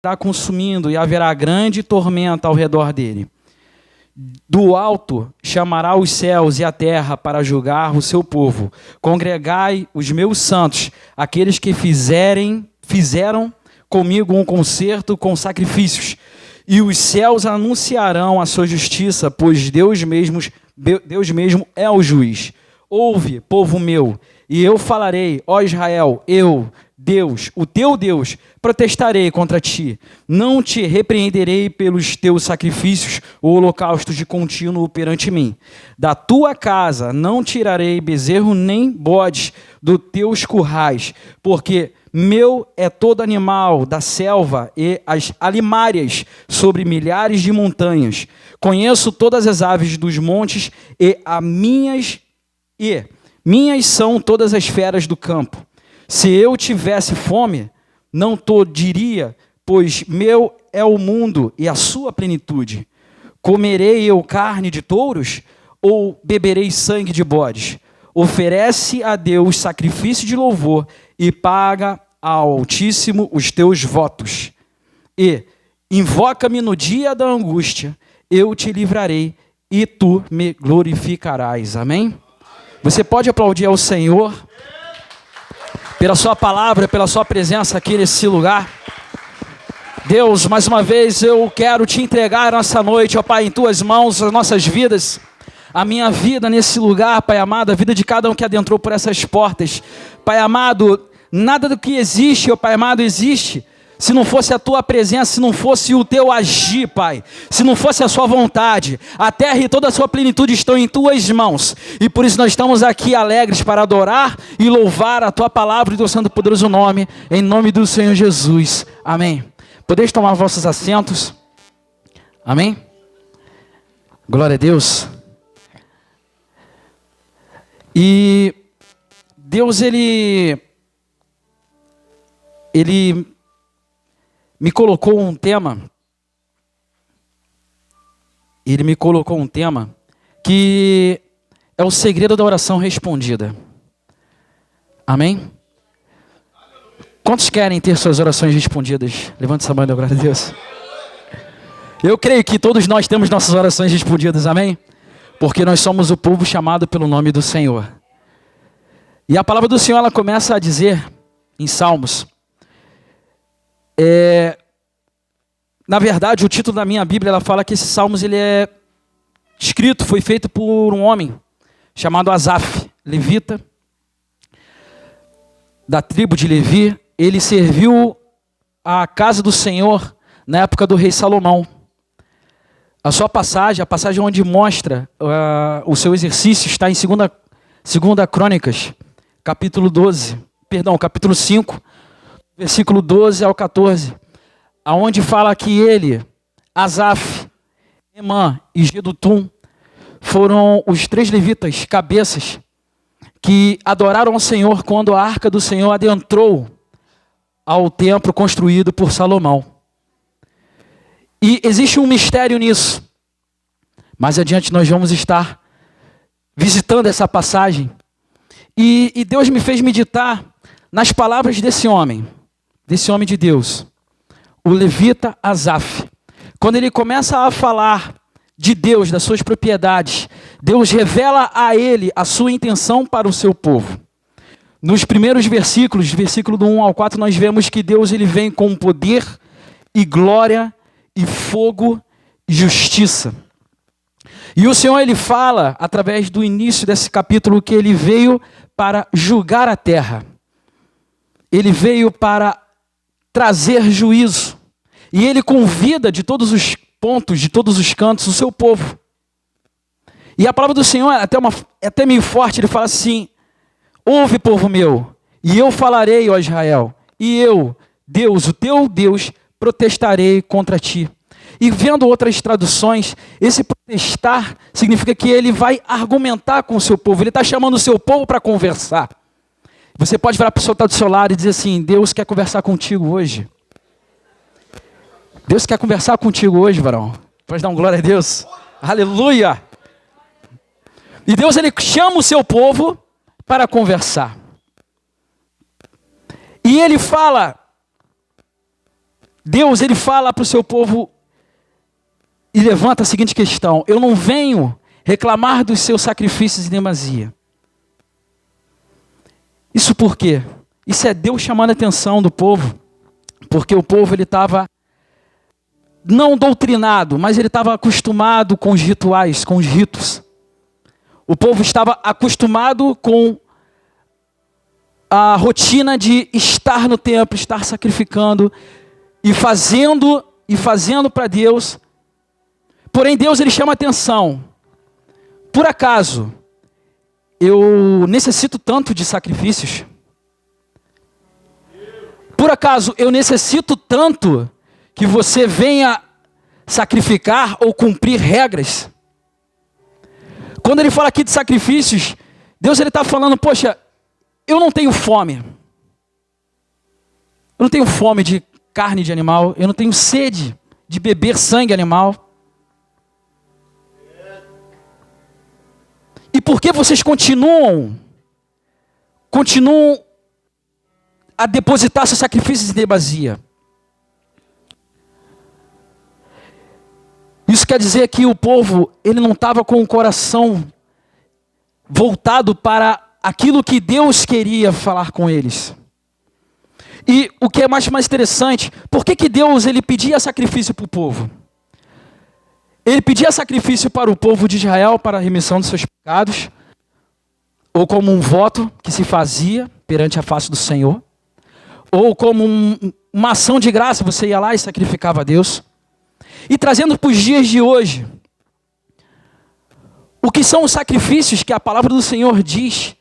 Está consumindo e haverá grande tormenta ao redor dele. Do alto chamará os céus e a terra para julgar o seu povo. Congregai os meus santos, aqueles que fizeram comigo um concerto com sacrifícios. E os céus anunciarão a sua justiça, pois Deus mesmo é o juiz. Ouve, povo meu, e eu falarei, ó Israel, eu, Deus, o teu Deus, protestarei contra ti. Não te repreenderei pelos teus sacrifícios ou holocaustos de contínuo perante mim. Da tua casa não tirarei bezerro nem bodes dos teus currais, porque meu é todo animal da selva e as alimárias sobre milhares de montanhas. Conheço todas as aves dos montes e minhas são todas as feras do campo. Se eu tivesse fome, não te diria, pois meu é o mundo e a sua plenitude. Comerei eu carne de touros ou beberei sangue de bodes? Oferece a Deus sacrifício de louvor e paga ao Altíssimo os teus votos. E invoca-me no dia da angústia, eu te livrarei e tu me glorificarás. Amém? Você pode aplaudir ao Senhor pela sua palavra, pela sua presença aqui nesse lugar. Deus, mais uma vez eu quero te entregar nessa noite, ó Pai, em tuas mãos, as nossas vidas, a minha vida nesse lugar, Pai amado, a vida de cada um que adentrou por essas portas. Pai amado, nada do que existe, ó Pai amado, existe se não fosse a tua presença, se não fosse o teu agir, Pai, se não fosse a sua vontade. A terra e toda a sua plenitude estão em tuas mãos, e por isso nós estamos aqui alegres para adorar e louvar a tua palavra e teu santo e poderoso nome, em nome do Senhor Jesus. Amém. Podeis tomar vossos assentos. Amém. Glória a Deus. E Deus, ele me colocou um tema. Ele me colocou um tema que é o segredo da oração respondida. Amém? Quantos querem ter suas orações respondidas? Levante essa mão e dê glória a Deus. Eu creio que todos nós temos nossas orações respondidas, amém? Porque nós somos o povo chamado pelo nome do Senhor. E a palavra do Senhor, ela começa a dizer em Salmos. Na verdade, o título da minha Bíblia, ela fala que esse Salmos, ele é escrito, foi feito por um homem chamado Asaf, levita, da tribo de Levi. Ele serviu a casa do Senhor na época do rei Salomão. A sua passagem, a passagem onde mostra o seu exercício, está em 2 Crônicas, capítulo 5, versículo 12 ao 14, aonde fala que ele, Asaf, Emã e Jedutum, foram os 3 levitas, cabeças, que adoraram ao Senhor quando a arca do Senhor adentrou ao templo construído por Salomão. E existe um mistério nisso. Mais adiante nós vamos estar visitando essa passagem. E Deus me fez meditar nas palavras desse homem de Deus, o levita Asaf. Quando ele começa a falar de Deus, das suas propriedades, Deus revela a ele a sua intenção para o seu povo. Nos primeiros versículos, versículo do 1 ao 4, nós vemos que Deus, ele vem com poder e glória e fogo e justiça. E o Senhor, ele fala, através do início desse capítulo, que ele veio para julgar a terra. Ele veio para trazer juízo. E ele convida de todos os pontos, de todos os cantos, o seu povo. E a palavra do Senhor é até meio forte. Ele fala assim: ouve, povo meu, e eu falarei, ó Israel, e eu, Deus, o teu Deus, protestarei contra ti. E vendo outras traduções, esse protestar significa que ele vai argumentar com o seu povo. Ele está chamando o seu povo para conversar. Você pode virar para a pessoa que está do seu lado e dizer assim: Deus quer conversar contigo hoje. Deus quer conversar contigo hoje, varão. Pode dar um glória a Deus. Aleluia! E Deus, ele chama o seu povo para conversar. E ele fala Deus, ele fala para o seu povo e levanta a seguinte questão: eu não venho reclamar dos seus sacrifícios em demasia. Isso por quê? Isso é Deus chamando a atenção do povo, porque o povo ele estava não doutrinado, mas ele estava acostumado com os rituais, com os ritos. O povo estava acostumado com a rotina de estar no templo, estar sacrificando e fazendo para Deus. Porém, Deus ele chama a atenção. Por acaso, eu necessito tanto de sacrifícios? Por acaso, eu necessito tanto que você venha sacrificar ou cumprir regras? Quando ele fala aqui de sacrifícios, Deus ele está falando, poxa, eu não tenho fome. Eu não tenho fome de carne de animal. Eu não tenho sede de beber sangue animal. E por que vocês continuam a depositar seus sacrifícios em demasia? Isso quer dizer que o povo, ele não estava com o coração voltado para aquilo que Deus queria falar com eles. E o que é mais interessante, por que Deus ele pedia sacrifício para o povo? Ele pedia sacrifício para o povo de Israel para a remissão dos seus pecados, ou como um voto que se fazia perante a face do Senhor, ou como uma ação de graça, você ia lá e sacrificava a Deus. E trazendo para os dias de hoje, o que são os sacrifícios que a palavra do Senhor diz?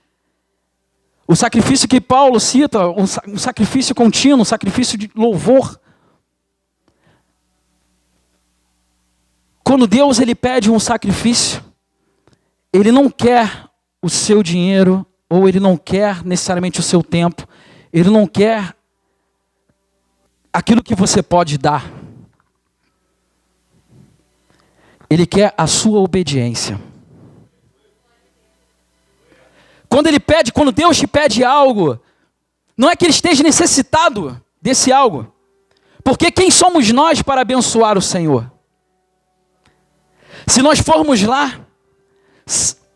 O sacrifício que Paulo cita, um sacrifício contínuo, um sacrifício de louvor. Quando Deus ele pede um sacrifício, ele não quer o seu dinheiro, ou ele não quer necessariamente o seu tempo, ele não quer aquilo que você pode dar. Ele quer a sua obediência. Quando Deus te pede algo, não é que ele esteja necessitado desse algo. Porque quem somos nós para abençoar o Senhor? Se nós formos lá,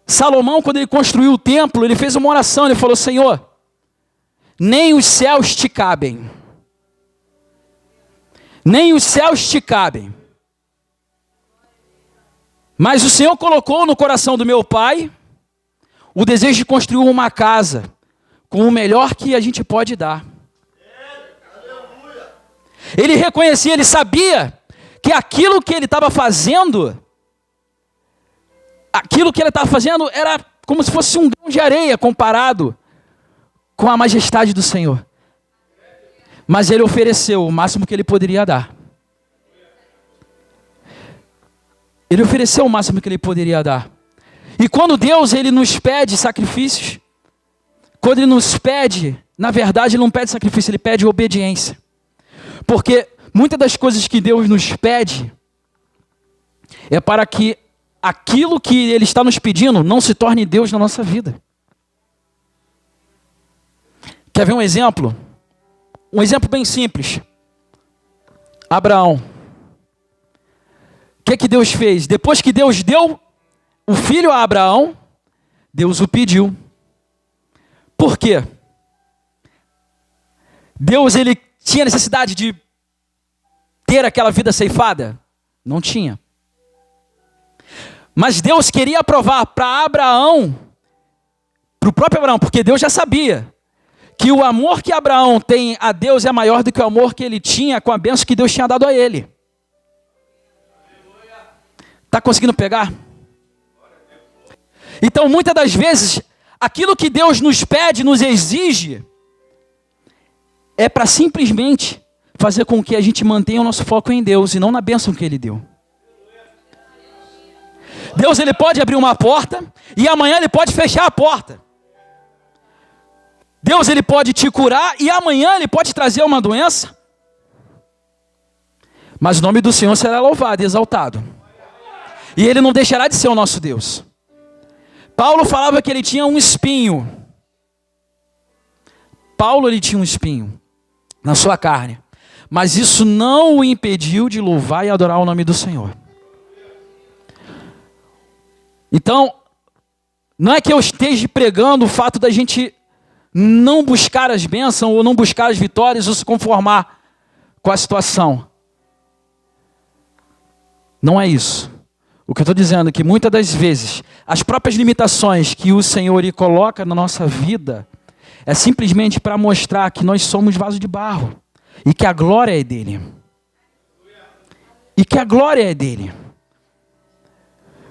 Salomão, quando ele construiu o templo, ele fez uma oração, ele falou: Senhor, nem os céus te cabem. Nem os céus te cabem. Mas o Senhor colocou no coração do meu pai o desejo de construir uma casa com o melhor que a gente pode dar. Ele reconhecia, ele sabia que aquilo que ele estava fazendo, era como se fosse um grão de areia comparado com a majestade do Senhor. Mas ele ofereceu o máximo que ele poderia dar. Ele ofereceu o máximo que ele poderia dar. E quando Deus ele nos pede sacrifícios, quando ele nos pede, na verdade ele não pede sacrifício, ele pede obediência. Porque muitas das coisas que Deus nos pede é para que aquilo que ele está nos pedindo não se torne Deus na nossa vida. Quer ver um exemplo? Um exemplo bem simples. Abraão. O que Deus fez? Depois que Deus deu o filho a Abraão, Deus o pediu. Por quê? Deus ele tinha necessidade de ter aquela vida ceifada? Não tinha. Mas Deus queria provar para Abraão, para o próprio Abraão, porque Deus já sabia que o amor que Abraão tem a Deus é maior do que o amor que ele tinha com a bênção que Deus tinha dado a ele. Está conseguindo pegar? Então, muitas das vezes, aquilo que Deus nos pede, nos exige, é para simplesmente fazer com que a gente mantenha o nosso foco em Deus e não na bênção que Ele deu. Deus ele pode abrir uma porta e amanhã Ele pode fechar a porta. Deus ele pode te curar e amanhã Ele pode trazer uma doença. Mas o nome do Senhor será louvado e exaltado. E Ele não deixará de ser o nosso Deus. Paulo falava que ele tinha um espinho. Paulo ele tinha um espinho na sua carne. Mas isso não o impediu de louvar e adorar o nome do Senhor. Então, não é que eu esteja pregando o fato da gente não buscar as bênçãos ou não buscar as vitórias ou se conformar com a situação. Não é isso. O que eu estou dizendo é que muitas das vezes as próprias limitações que o Senhor coloca na nossa vida é simplesmente para mostrar que nós somos vaso de barro e que a glória é dele. E que a glória é dele.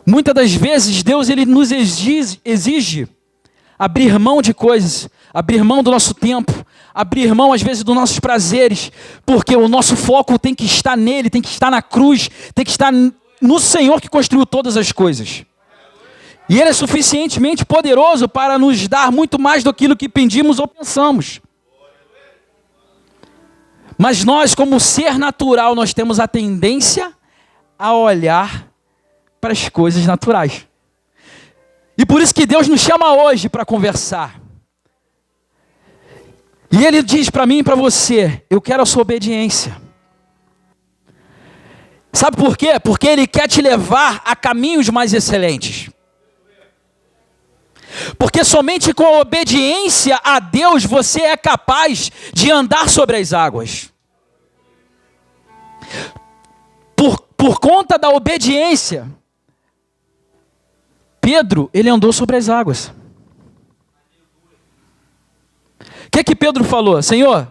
Muitas das vezes Deus ele nos exige abrir mão de coisas, abrir mão do nosso tempo, abrir mão às vezes dos nossos prazeres, porque o nosso foco tem que estar nele, tem que estar na cruz, tem que estar no Senhor que construiu todas as coisas. E Ele é suficientemente poderoso para nos dar muito mais do que pedimos ou pensamos. Mas nós, como ser natural, nós temos a tendência a olhar para as coisas naturais. E por isso que Deus nos chama hoje para conversar. E Ele diz para mim e para você, eu quero a sua obediência. Sabe por quê? Porque Ele quer te levar a caminhos mais excelentes. Porque somente com a obediência a Deus você é capaz de andar sobre as águas. Por conta da obediência, Pedro, ele andou sobre as águas. O que Pedro falou? Senhor,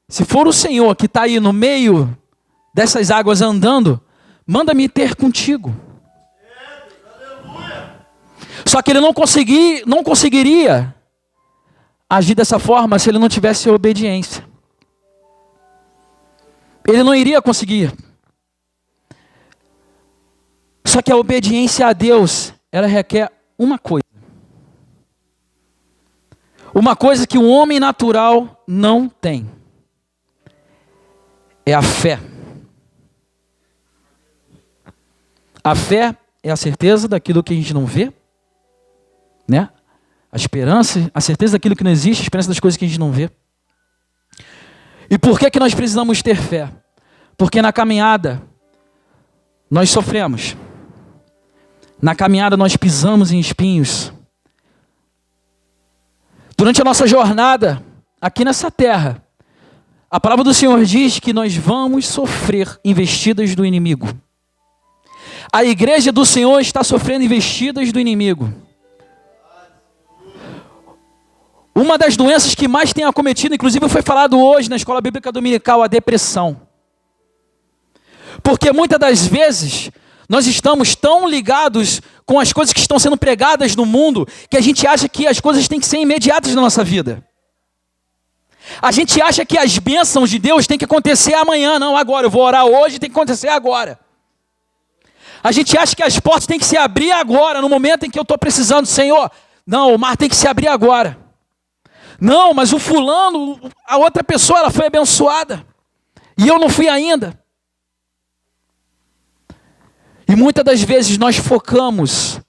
se for o Senhor que está aí no meio dessas águas andando, manda-me ter contigo. Só que ele não conseguiria agir dessa forma se ele não tivesse obediência. Ele não iria conseguir. Só que a obediência a Deus, ela requer uma coisa. Uma coisa que o homem natural não tem. É a fé. A fé é a certeza daquilo que a gente não vê, né? A esperança, a certeza daquilo que não existe, a esperança das coisas que a gente não vê. E por que nós precisamos ter fé? Porque na caminhada nós sofremos. Na caminhada nós pisamos em espinhos. Durante a nossa jornada aqui nessa terra, a palavra do Senhor diz que nós vamos sofrer investidas do inimigo. A igreja do Senhor está sofrendo investidas do inimigo. Uma das doenças que mais tem acometido, inclusive foi falado hoje na escola bíblica dominical, a depressão. Porque muitas das vezes nós estamos tão ligados com as coisas que estão sendo pregadas no mundo, que a gente acha que as coisas têm que ser imediatas na nossa vida. A gente acha que as bênçãos de Deus têm que acontecer amanhã, não agora. Eu vou orar hoje, tem que acontecer agora. A gente acha que as portas têm que se abrir agora, no momento em que eu estou precisando. Senhor, não, o mar tem que se abrir agora. Não, mas o fulano, a outra pessoa, ela foi abençoada. E eu não fui ainda. E muitas das vezes nós focamos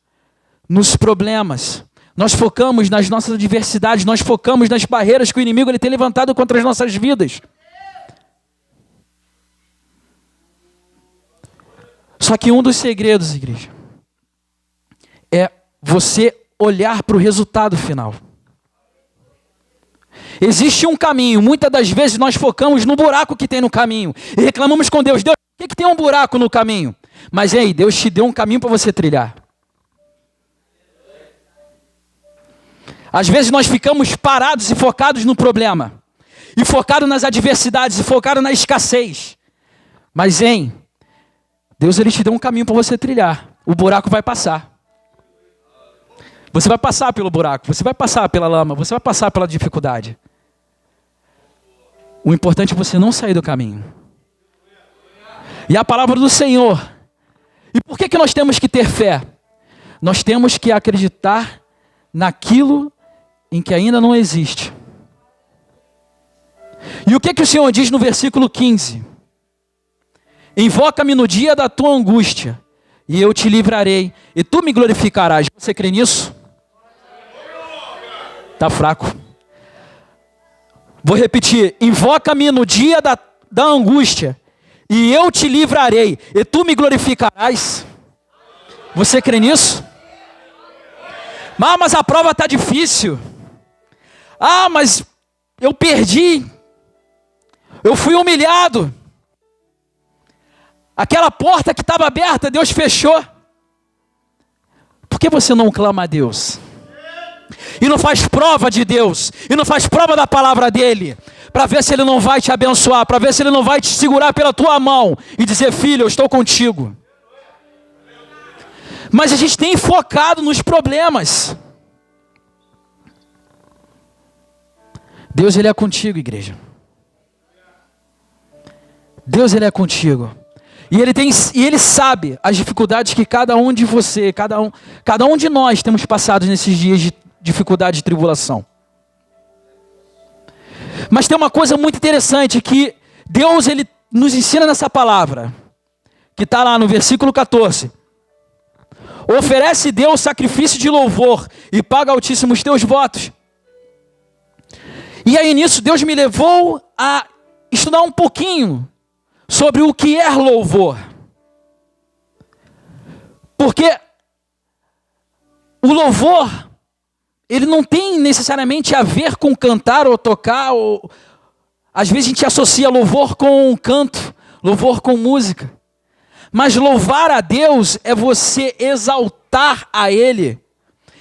nos problemas. Nós focamos nas nossas adversidades. Nós focamos nas barreiras que o inimigo ele tem levantado contra as nossas vidas. Só que um dos segredos, igreja, é você olhar para o resultado final. Existe um caminho. Muitas das vezes nós focamos no buraco que tem no caminho. E reclamamos com Deus. Deus, por que tem um buraco no caminho? Mas aí, Deus te deu um caminho para você trilhar. Às vezes nós ficamos parados e focados no problema. E focados nas adversidades. E focados na escassez. Mas, Deus ele te deu um caminho para você trilhar. O buraco vai passar. Você vai passar pelo buraco. Você vai passar pela lama. Você vai passar pela dificuldade. O importante é você não sair do caminho. E a palavra do Senhor. E por que nós temos que ter fé? Nós temos que acreditar naquilo em que ainda não existe. E o que o Senhor diz no versículo 15? Invoca-me no dia da tua angústia, e eu te livrarei, e tu me glorificarás. Você crê nisso? Está fraco. Vou repetir. Invoca-me no dia da angústia, e eu te livrarei, e tu me glorificarás. Você crê nisso? Mas a prova está difícil. Mas eu perdi. Eu fui humilhado. Aquela porta que estava aberta, Deus fechou. Por que você não clama a Deus? E não faz prova de Deus, e não faz prova da palavra dele, para ver se ele não vai te abençoar, para ver se ele não vai te segurar pela tua mão e dizer: filho, eu estou contigo. Mas a gente tem focado nos problemas. Deus, ele é contigo, igreja. Deus, ele é contigo. E ele sabe as dificuldades que cada um de você, cada um de nós temos passado nesses dias de dificuldade e tribulação. Mas tem uma coisa muito interessante que Deus, ele nos ensina nessa palavra, que está lá no versículo 14. Oferece Deus sacrifício de louvor e paga Altíssimo os teus votos. E aí nisso Deus me levou a estudar um pouquinho sobre o que é louvor. Porque o louvor, ele não tem necessariamente a ver com cantar ou tocar, ou às vezes a gente associa louvor com canto, louvor com música. Mas louvar a Deus é você exaltar a Ele,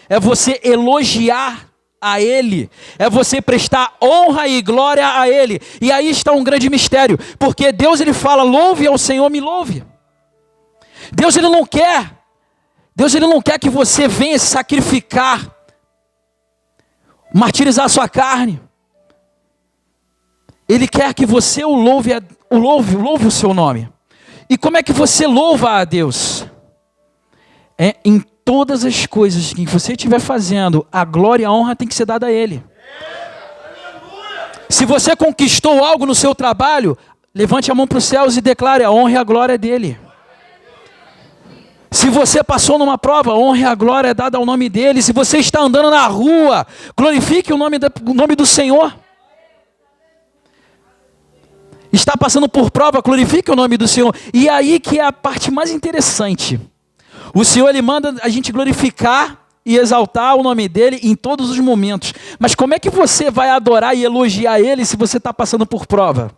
é você elogiar a Ele, é você prestar honra e glória a Ele. E aí está um grande mistério, porque Deus, ele fala: louve ao Senhor, me louve. Deus ele não quer que você venha se sacrificar, martirizar a sua carne. Ele quer que você louve o seu nome. E como é que você louva a Deus? É em todas as coisas que você estiver fazendo, a glória e a honra tem que ser dada a Ele. Se você conquistou algo no seu trabalho, levante a mão para os céus e declare: a honra e a glória dele. Se você passou numa prova, a honra e a glória é dada ao nome dele. Se você está andando na rua, glorifique o nome do Senhor. Está passando por prova, glorifique o nome do Senhor. E aí que é a parte mais interessante. O Senhor, ele manda a gente glorificar e exaltar o nome dele em todos os momentos. Mas como é que você vai adorar e elogiar ele se você está passando por prova?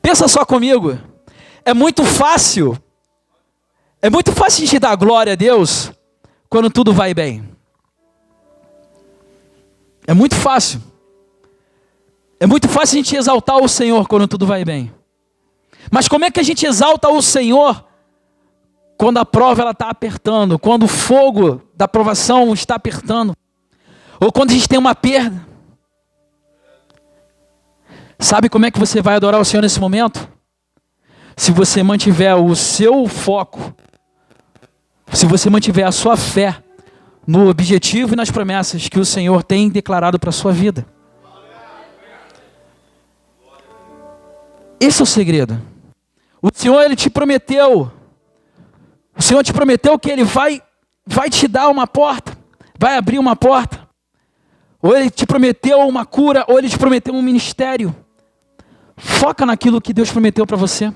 Pensa só comigo. É muito fácil a gente dar glória a Deus quando tudo vai bem. É muito fácil. É muito fácil a gente exaltar o Senhor quando tudo vai bem. Mas como é que a gente exalta o Senhor quando a prova está apertando, quando o fogo da provação está apertando, ou quando a gente tem uma perda? Sabe como é que você vai adorar o Senhor nesse momento? Se você mantiver o seu foco, se você mantiver a sua fé no objetivo e nas promessas que o Senhor tem declarado para a sua vida. Esse é o segredo. O Senhor, ele te prometeu. O Senhor te prometeu que ele vai te dar uma porta, vai abrir uma porta. Ou ele te prometeu uma cura, ou ele te prometeu um ministério. Foca naquilo que Deus prometeu para você.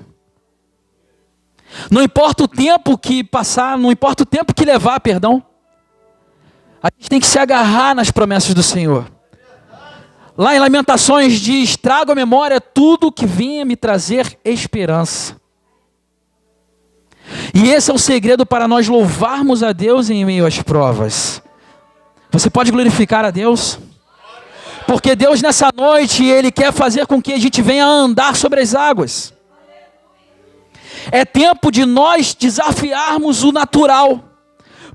Não importa o tempo que passar, não importa o tempo que levar, perdão. A gente tem que se agarrar nas promessas do Senhor. Lá em Lamentações diz: trago à memória tudo que vinha me trazer esperança. E esse é o segredo para nós louvarmos a Deus em meio às provas. Você pode glorificar a Deus? Porque Deus nessa noite, Ele quer fazer com que a gente venha a andar sobre as águas. É tempo de nós desafiarmos o natural.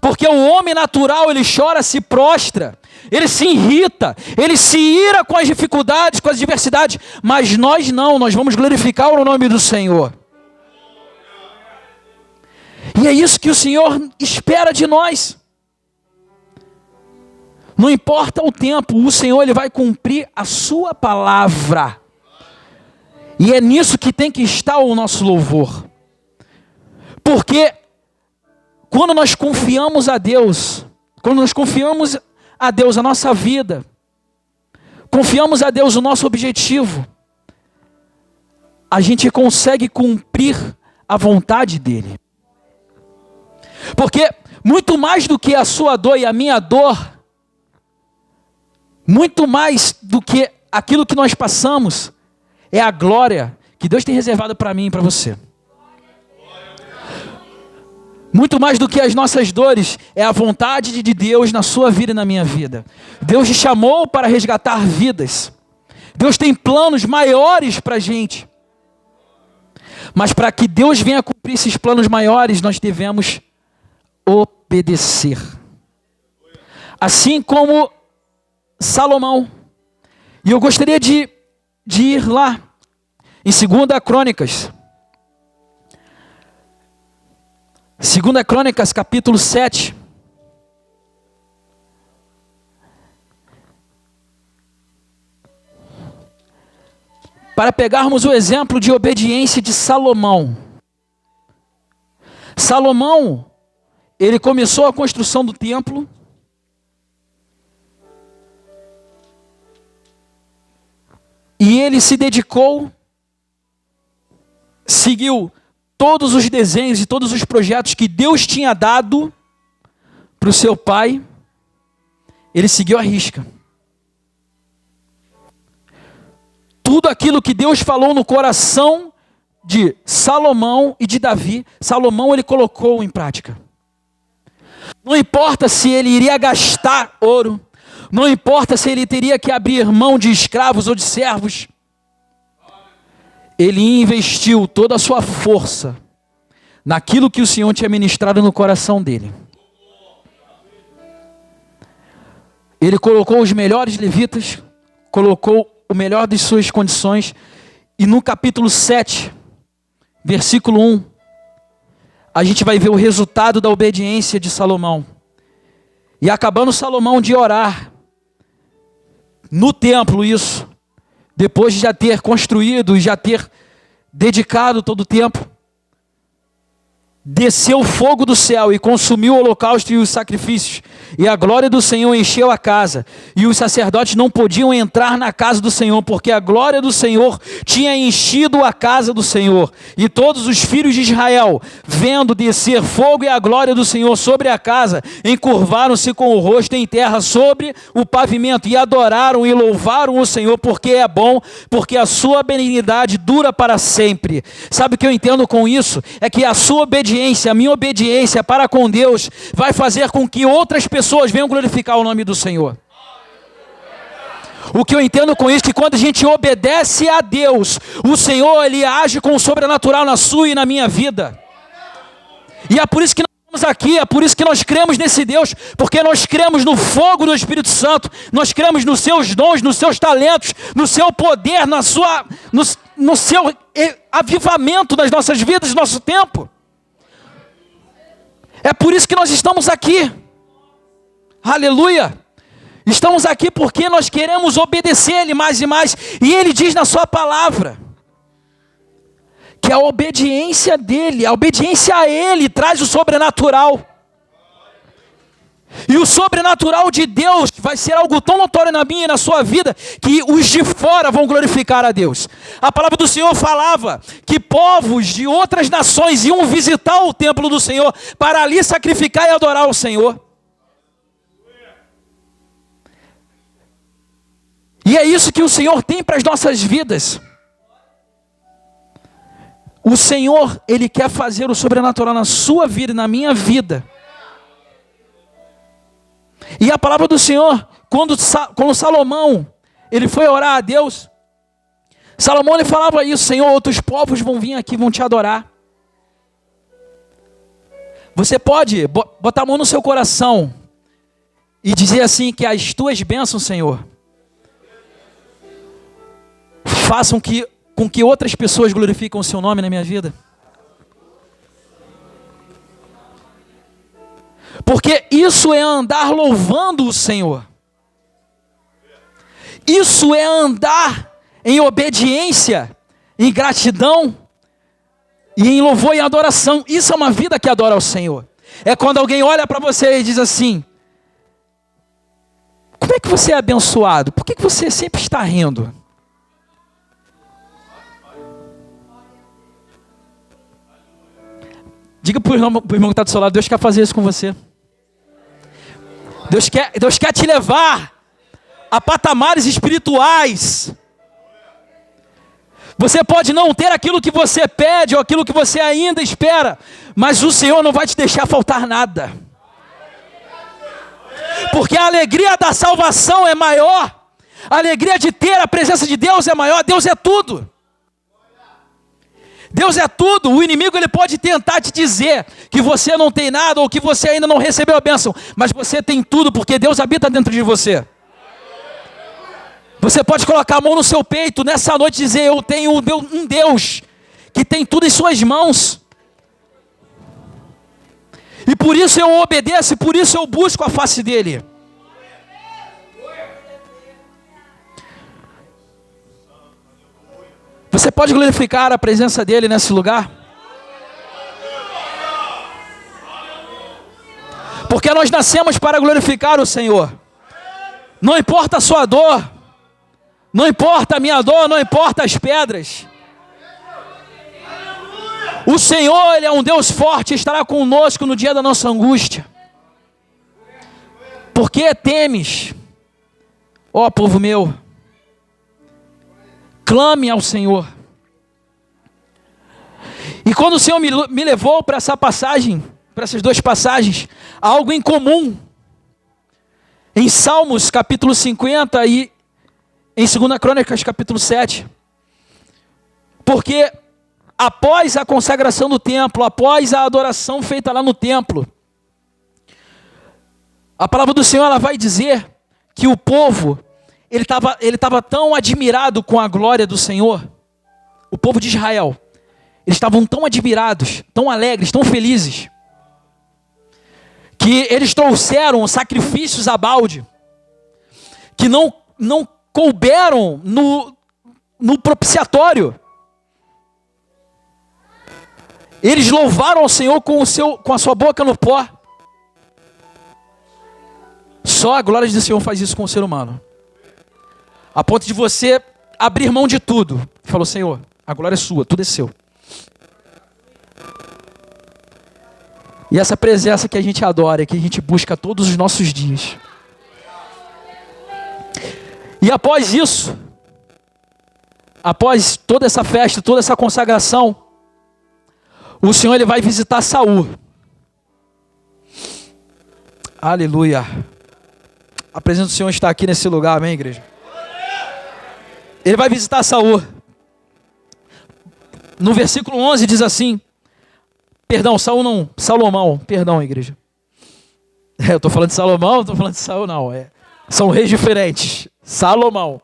Porque o homem natural, ele chora, se prostra, ele se irrita, ele se ira com as dificuldades, com as adversidades. Mas nós não, nós vamos glorificar o nome do Senhor. E é isso que o Senhor espera de nós. Não importa o tempo, o Senhor, ele vai cumprir a sua palavra. E é nisso que tem que estar o nosso louvor. Porque quando nós confiamos a Deus, a nossa vida, confiamos a Deus o nosso objetivo, a gente consegue cumprir a vontade dele. Porque muito mais do que a sua dor e a minha dor, muito mais do que aquilo que nós passamos, é a glória que Deus tem reservado para mim e para você. Muito mais do que as nossas dores, é a vontade de Deus na sua vida e na minha vida. Deus te chamou para resgatar vidas. Deus tem planos maiores para a gente. Mas para que Deus venha cumprir esses planos maiores, nós devemos obedecer. Assim como Salomão. E eu gostaria de ir lá, em 2 Crônicas. 2 Crônicas, capítulo 7. Para pegarmos o exemplo de obediência de Salomão. Salomão, ele começou a construção do templo. E ele se dedicou, seguiu todos os desenhos e todos os projetos que Deus tinha dado para o seu pai. Ele seguiu à risca. Tudo aquilo que Deus falou no coração de Salomão e de Davi, Salomão ele colocou em prática. Não importa se ele iria gastar ouro, não importa se ele teria que abrir mão de escravos ou de servos, ele investiu toda a sua força naquilo que o Senhor tinha ministrado no coração dele. Ele colocou os melhores levitas, colocou o melhor de suas condições, e no capítulo 7, versículo 1, a gente vai ver o resultado da obediência de Salomão. E acabando Salomão de orar no templo, isso, depois de já ter construído e já ter dedicado todo o tempo, desceu o fogo do céu e consumiu o holocausto e os sacrifícios, e a glória do Senhor encheu a casa, e os sacerdotes não podiam entrar na casa do Senhor, porque a glória do Senhor tinha enchido a casa do Senhor. E todos os filhos de Israel, vendo descer fogo e a glória do Senhor sobre a casa, encurvaram-se com o rosto em terra sobre o pavimento, e adoraram e louvaram o Senhor, porque é bom, porque a sua benignidade dura para sempre. Sabe o que eu entendo com isso? É que a sua obediência, a minha obediência para com Deus, vai fazer com que outras pessoas venham glorificar o nome do Senhor. O que eu entendo com isso é que quando a gente obedece a Deus, o Senhor ele age com o sobrenatural na sua e na minha vida. E é por isso que nós estamos aqui, é por isso que nós cremos nesse Deus, porque nós cremos no fogo do Espírito Santo, nós cremos nos seus dons, nos seus talentos, no seu poder, no seu avivamento das nossas vidas, do nosso tempo. É por isso que nós estamos aqui. Aleluia. Estamos aqui porque nós queremos obedecer Ele mais e mais. E Ele diz na sua palavra que a obediência dEle, a obediência a Ele traz o sobrenatural. E o sobrenatural de Deus vai ser algo tão notório na minha e na sua vida, que os de fora vão glorificar a Deus. A palavra do Senhor falava que povos de outras nações iam visitar o templo do Senhor, para ali sacrificar e adorar o Senhor. E é isso que o Senhor tem para as nossas vidas. O Senhor, Ele quer fazer o sobrenatural na sua vida e na minha vida. E a palavra do Senhor, quando Salomão, ele foi orar a Deus, Salomão ele falava isso: Senhor, outros povos vão vir aqui, vão te adorar. Você pode botar a mão no seu coração e dizer assim, que as tuas bênçãos, Senhor, façam com que outras pessoas glorifiquem o seu nome na minha vida. Porque isso é andar louvando o Senhor. Isso é andar em obediência, em gratidão, e em louvor e adoração. Isso é uma vida que adora ao Senhor. É quando alguém olha para você e diz assim: como é que você é abençoado? Por que você sempre está rindo? Diga para o irmão que está do seu lado, Deus quer fazer isso com você. Deus quer te levar a patamares espirituais. Você pode não ter aquilo que você pede ou aquilo que você ainda espera, mas o Senhor não vai te deixar faltar nada. Porque a alegria da salvação é maior, a alegria de ter a presença de Deus é maior. Deus é tudo. Deus é tudo. O inimigo ele pode tentar te dizer que você não tem nada ou que você ainda não recebeu a bênção, mas você tem tudo porque Deus habita dentro de você. Você pode colocar a mão no seu peito nessa noite e dizer: eu tenho um Deus que tem tudo em suas mãos. E por isso eu obedeço, e por isso eu busco a face dele. Você pode glorificar a presença dele nesse lugar? Porque nós nascemos para glorificar o Senhor. Não importa a sua dor, não importa a minha dor, não importa as pedras. O Senhor, Ele é um Deus forte, estará conosco no dia da nossa angústia. Por que temes, ó povo meu? Clame ao Senhor. E quando o Senhor me levou para essa passagem, para essas duas passagens, há algo em comum. Em Salmos capítulo 50 e em 2 Crônicas capítulo 7. Porque após a consagração do templo, após a adoração feita lá no templo, a palavra do Senhor ela vai dizer que o povo, ele estava tão admirado com a glória do Senhor, o povo de Israel, eles estavam tão admirados, tão alegres, tão felizes, que eles trouxeram sacrifícios a balde, que não couberam no propiciatório. Eles louvaram ao Senhor com a sua boca no pó. Só a glória do Senhor faz isso com o ser humano. A ponto de você abrir mão de tudo. E falou: Senhor, a glória é sua, tudo é seu. E essa presença que a gente adora, que a gente busca todos os nossos dias. E após isso, após toda essa festa, toda essa consagração, o Senhor ele vai visitar Saul. Aleluia. A presença do Senhor está aqui nesse lugar, amém, igreja? Ele vai visitar Saul. No versículo 11 diz assim, Salomão, perdão, igreja. Eu estou falando de Salomão, não estou falando de Saul, não. São reis diferentes. Salomão,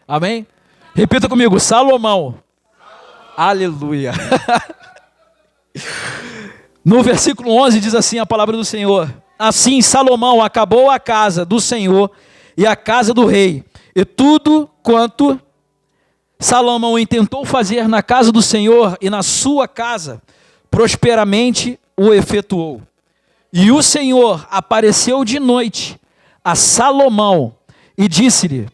amém? Repita comigo, Salomão. Aleluia. No versículo 11 diz assim a palavra do Senhor: assim Salomão acabou a casa do Senhor e a casa do rei, e tudo quanto Salomão intentou fazer na casa do Senhor e na sua casa, prosperamente o efetuou. E o Senhor apareceu de noite a Salomão e disse-lhe: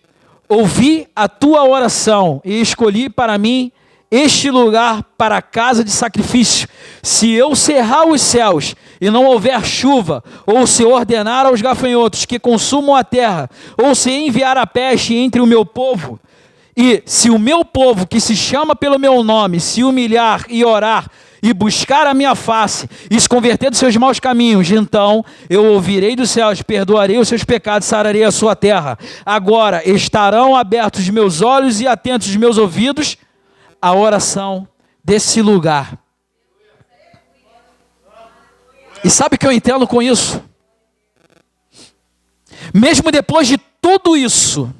ouvi a tua oração e escolhi para mim este lugar para a casa de sacrifício. Se eu cerrar os céus e não houver chuva, ou se ordenar aos gafanhotos que consumam a terra, ou se enviar a peste entre o meu povo, e se o meu povo que se chama pelo meu nome se humilhar e orar e buscar a minha face e se converter dos seus maus caminhos, então eu ouvirei dos céus, perdoarei os seus pecados, sararei a sua terra. Agora estarão abertos os meus olhos e atentos os meus ouvidos a oração desse lugar. E sabe o que eu entendo com isso? Mesmo depois de tudo isso,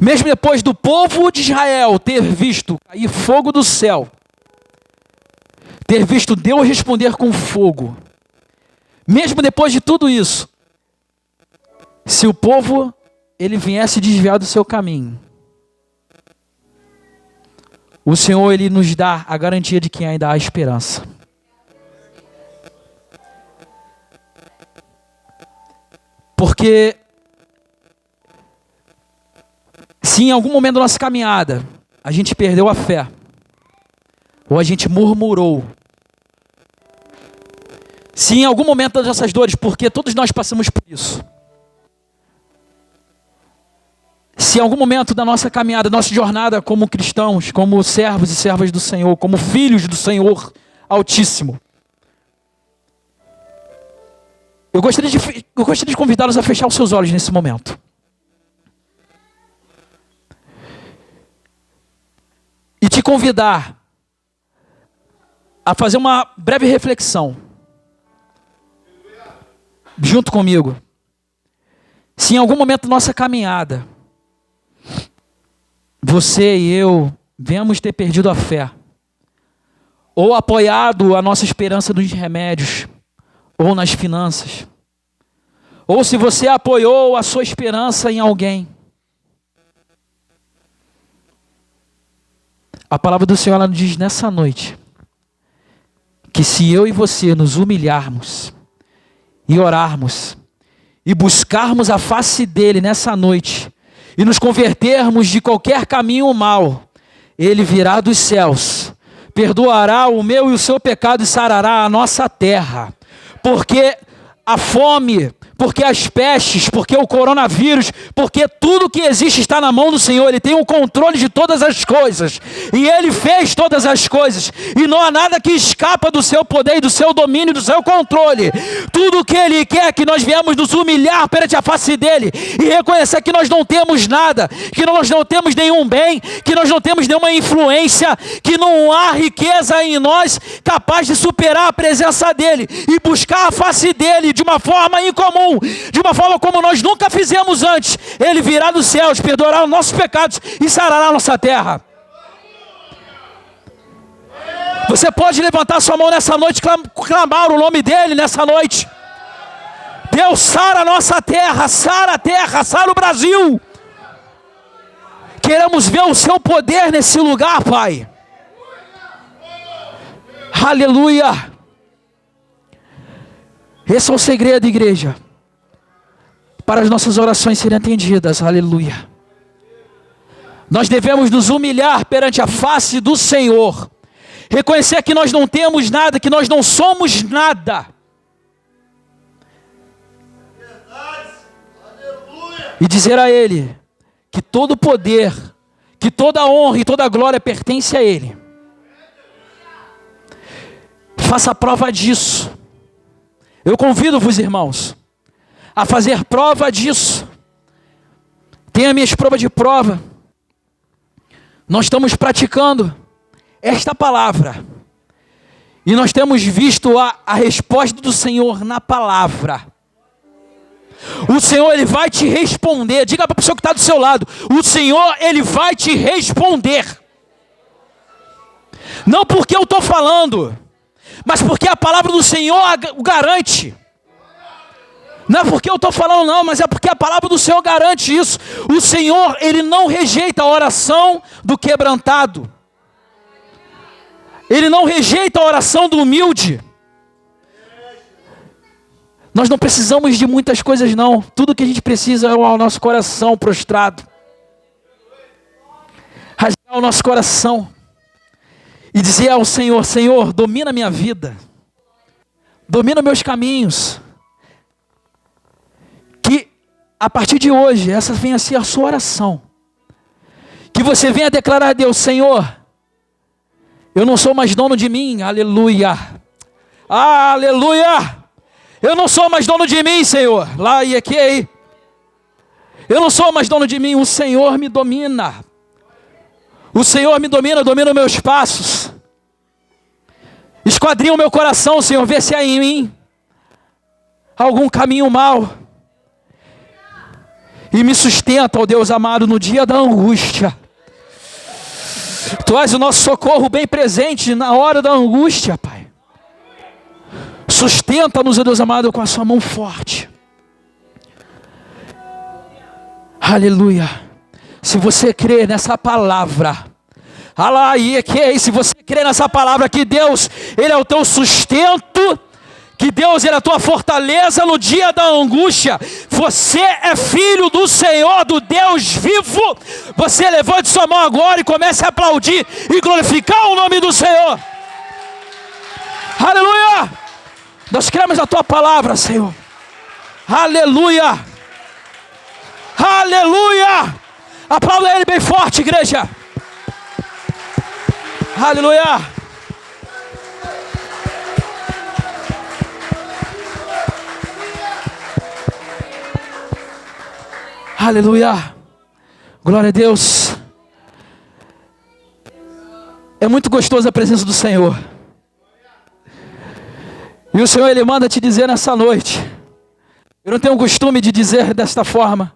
mesmo depois do povo de Israel ter visto cair fogo do céu, ter visto Deus responder com fogo, mesmo depois de tudo isso, se o povo ele viesse desviar do seu caminho, o Senhor ele nos dá a garantia de que ainda há esperança. Porque se em algum momento da nossa caminhada a gente perdeu a fé, ou a gente murmurou, Se em algum momento dessas dores, porque todos nós passamos por isso, se em algum momento da nossa caminhada, nossa jornada como cristãos, como servos e servas do Senhor, como filhos do Senhor Altíssimo, eu gostaria de convidá-los a fechar os seus olhos nesse momento. E te convidar a fazer uma breve reflexão junto comigo. Se em algum momento da nossa caminhada você e eu venhamos ter perdido a fé, ou apoiado a nossa esperança nos remédios, ou nas finanças, ou se você apoiou a sua esperança em alguém, a palavra do Senhor ela nos diz nessa noite que se eu e você nos humilharmos e orarmos e buscarmos a face dele nessa noite e nos convertermos de qualquer caminho mal, ele virá dos céus, perdoará o meu e o seu pecado e sarará a nossa terra, porque a fome, porque as pestes, porque o coronavírus, porque tudo que existe está na mão do Senhor. Ele tem o controle de todas as coisas, e Ele fez todas as coisas, e não há nada que escapa do seu poder, do seu domínio, do seu controle. Tudo que Ele quer é que nós viemos nos humilhar perante a face dEle, e reconhecer que nós não temos nada, que nós não temos nenhum bem, que nós não temos nenhuma influência, que não há riqueza em nós capaz de superar a presença dEle, e buscar a face dEle de uma forma incomum, de uma forma como nós nunca fizemos antes. Ele virá dos céus, perdoará os nossos pecados e sarará a nossa terra. Você pode levantar sua mão nessa noite, clamar o nome dele nessa noite. Deus, sara a nossa terra, sara o Brasil. Queremos ver o seu poder nesse lugar, Pai. Aleluia. Esse é o segredo, igreja, para as nossas orações serem atendidas. Aleluia. Nós devemos nos humilhar perante a face do Senhor, reconhecer que nós não temos nada, que nós não somos nada, e dizer a Ele que todo o poder, que toda a honra e toda a glória pertence a Ele. Faça a prova disso. Eu convido-vos, irmãos, a fazer prova disso. Tenha minhas provas de prova. Nós estamos praticando esta palavra, e nós temos visto a resposta do Senhor na palavra. O Senhor, Ele vai te responder. Diga para a pessoa que está do seu lado: o Senhor, Ele vai te responder. Não porque eu estou falando, mas porque a palavra do Senhor o garante. Não é porque eu estou falando não, mas é porque a palavra do Senhor garante isso. O Senhor, Ele não rejeita a oração do quebrantado. Ele não rejeita a oração do humilde. Nós não precisamos de muitas coisas não. Tudo que a gente precisa é o nosso coração prostrado. Rasgar o nosso coração e dizer ao Senhor: Senhor, domina a minha vida, domina meus caminhos. Que a partir de hoje essa venha a ser a sua oração. Que você venha declarar a Deus: Senhor, eu não sou mais dono de mim. Aleluia, aleluia. Eu não sou mais dono de mim, Senhor. Lá e aqui. Eu não sou mais dono de mim. O Senhor me domina. O Senhor me domina, domina os meus passos. Esquadrinha o meu coração, Senhor. Vê se há em mim algum caminho mau. E me sustenta, ó Deus amado, no dia da angústia. Tu és o nosso socorro bem presente na hora da angústia, Pai. Sustenta-nos, ó Deus amado, com a sua mão forte. Aleluia. Se você crê nessa palavra, se você crê nessa palavra que Deus, Ele é o teu sustento, que Deus, Ele é a tua fortaleza no dia da angústia, você é filho do Senhor, do Deus vivo, você levante sua mão agora e comece a aplaudir e glorificar o nome do Senhor. Aleluia. Nós cremos a tua palavra, Senhor. Aleluia. Aleluia. Aplauda ele bem forte, igreja. Aleluia. Aleluia. Glória a Deus. É muito gostoso a presença do Senhor. E o Senhor, Ele manda te dizer nessa noite. Eu não tenho o costume de dizer desta forma,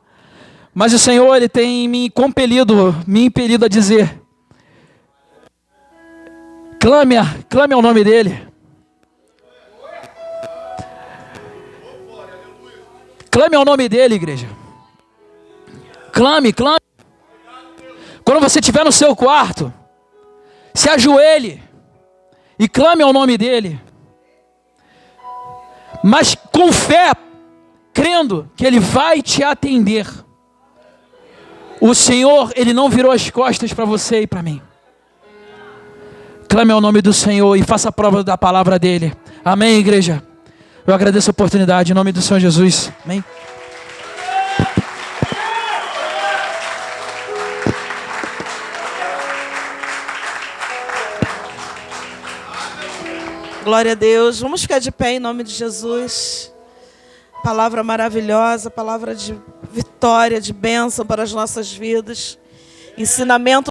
mas o Senhor, Ele tem me impelido a dizer. Clame ao nome dEle. Clame ao nome dEle, igreja. Clame. Quando você estiver no seu quarto, se ajoelhe e clame ao nome dEle. Mas com fé, crendo que Ele vai te atender. O Senhor, Ele não virou as costas para você e para mim. Clame ao nome do Senhor e faça a prova da palavra dEle. Amém, igreja? Eu agradeço a oportunidade, em nome do Senhor Jesus. Amém. Glória a Deus. Vamos ficar de pé em nome de Jesus. Palavra maravilhosa, palavra de vitória, de bênção para as nossas vidas. Ensinamento